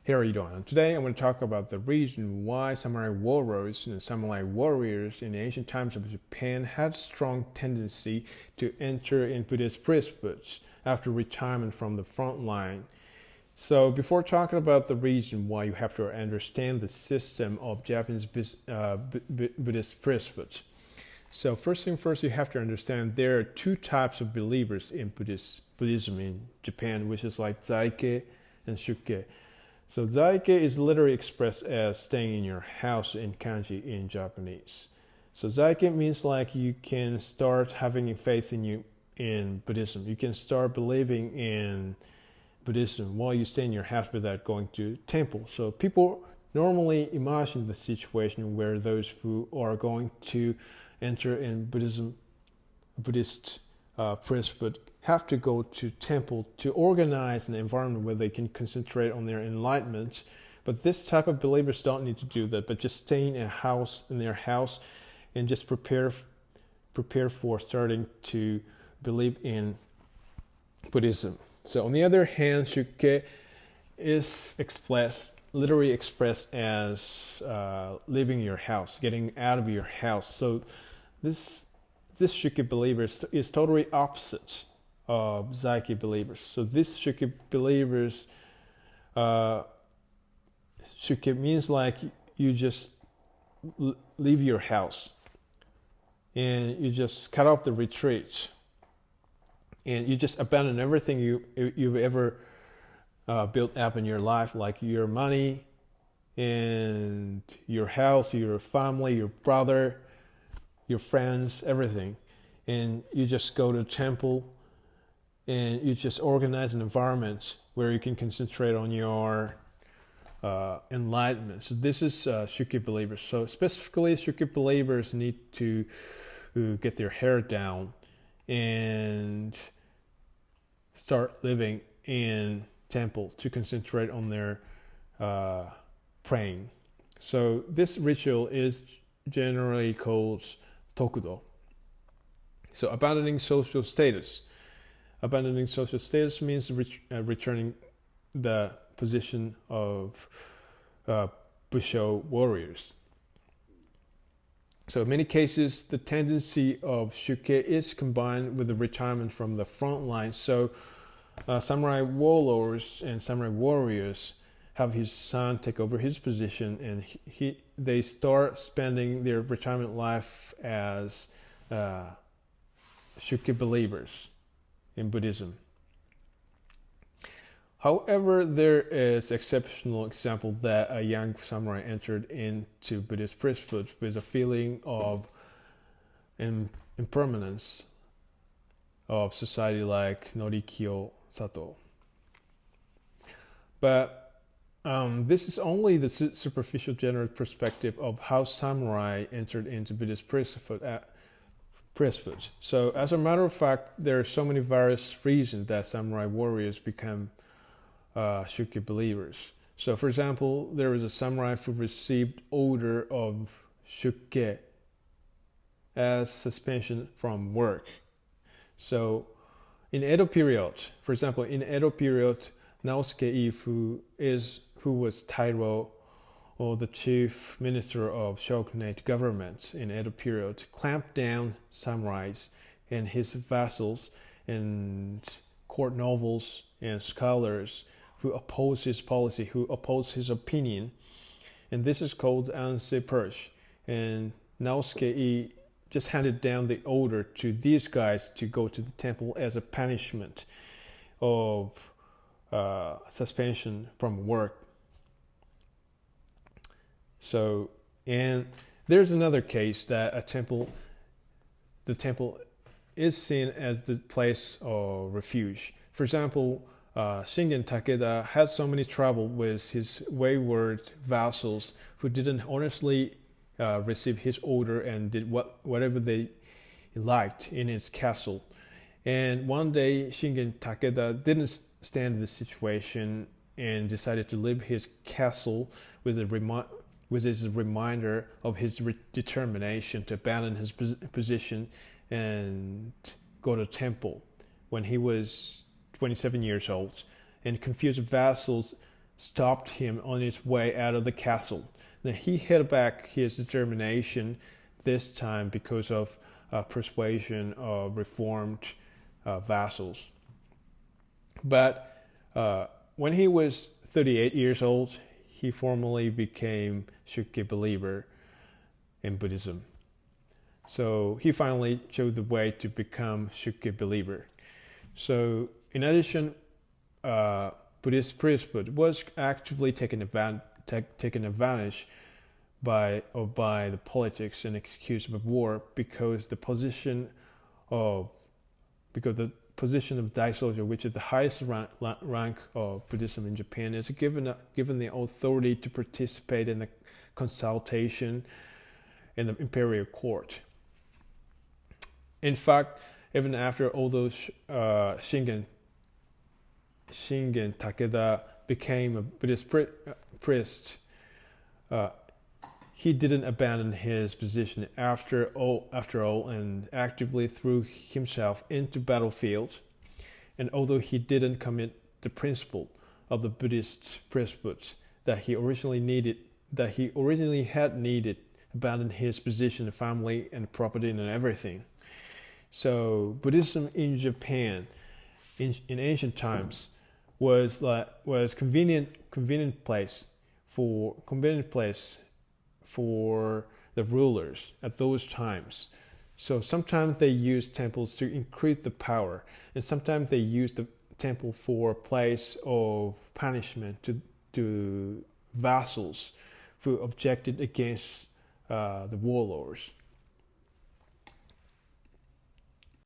Hey, how are you doing? Today I'm going to talk about the reason why samurai warlords and samurai warriors in the ancient times of Japan had strong tendency to enter in Buddhist priesthoods after retirement from the front line. So before talking about the reason why, you have to understand the system of Japanese Buddhist priesthoods. So first thing first, you have to understand there are two types of believers in Buddhism in Japan, which is like Zaike and Shuke. So Zaike is literally expressed as staying in your house in kanji in Japanese. So Zaike means like you can start having faith in Buddhism. You can start believing in Buddhism while you stay in your house without going to temple. So people normally imagine the situation where those who are going to enter in Buddhist priesthood have to go to temple to organize an environment where they can concentrate on their enlightenment. But this type of believers don't need to do that, but just stay in their house and just prepare for starting to believe in Buddhism. So on the other hand, Shuke is literally expressed as leaving your house, getting out of your house. So this Shiki believer is totally opposite of Zaike believers. So this Shiki believers, Shiki means like you just leave your house and you just cut off the retreat and you just abandon everything you've ever built up in your life, like your money and your house, your family, your brother, your friends, everything, and you just go to temple and you just organize an environment where you can concentrate on your enlightenment. So this is Shuki believers. So specifically, Shuki believers need to get their hair down and start living in temple to concentrate on their praying. So this ritual is generally called tokudo. So abandoning social status. Abandoning social status means returning the position of Busho warriors. So in many cases, the tendency of Shuke is combined with the retirement from the front line. So Samurai Warlords and Samurai Warriors have his son take over his position, and they start spending their retirement life as Shuki believers in Buddhism. However, there is exceptional example that a young samurai entered into Buddhist priesthood with a feeling of impermanence of society, like Norikyo Sato. But this is only the superficial general perspective of how samurai entered into Buddhist priesthood. So as a matter of fact, there are so many various reasons that samurai warriors become Shuki believers. So for example, there was a samurai who received order of Shuke as suspension from work. So in Edo period, for example, Naosuke who was Tairo, or the chief minister of shogunate government in Edo period, clamped down samurais and his vassals and court nobles and scholars who opposed his policy, who opposed his opinion. And this is called Ansei Purge. And Naosuke just handed down the order to these guys to go to the temple as a punishment of suspension from work. So, and there's another case that the temple is seen as the place of refuge. For example, Shingen Takeda had so many trouble with his wayward vassals who didn't honestly receive his order and did whatever they liked in his castle. And one day, Shingen Takeda didn't stand the situation and decided to leave his castle with his reminder of his determination to abandon his position and go to temple when he was 27 years old. And confused vassals stopped him on his way out of the castle. Now he held back his determination this time because of persuasion of reformed vassals. But when he was 38 years old, he formally became Shiki believer in Buddhism. So he finally chose the way to become Shiki believer. So in addition, Buddhist priesthood was actively taken advantage by the politics and execution of war because the position of Daisojo, which is the highest rank of Buddhism in Japan, is given the authority to participate in the consultation in the imperial court. In fact, even after all those Shingen Takeda became a Buddhist priest, he didn't abandon his position after all, and actively threw himself into battlefield. And although he didn't commit the principle of the Buddhist priesthood that he originally had needed, abandoned his position, family, and property, and everything. So Buddhism in Japan, in ancient times, was convenient place for the rulers at those times. So sometimes they used temples to increase the power, and sometimes they used the temple for a place of punishment to vassals who objected against the warlords.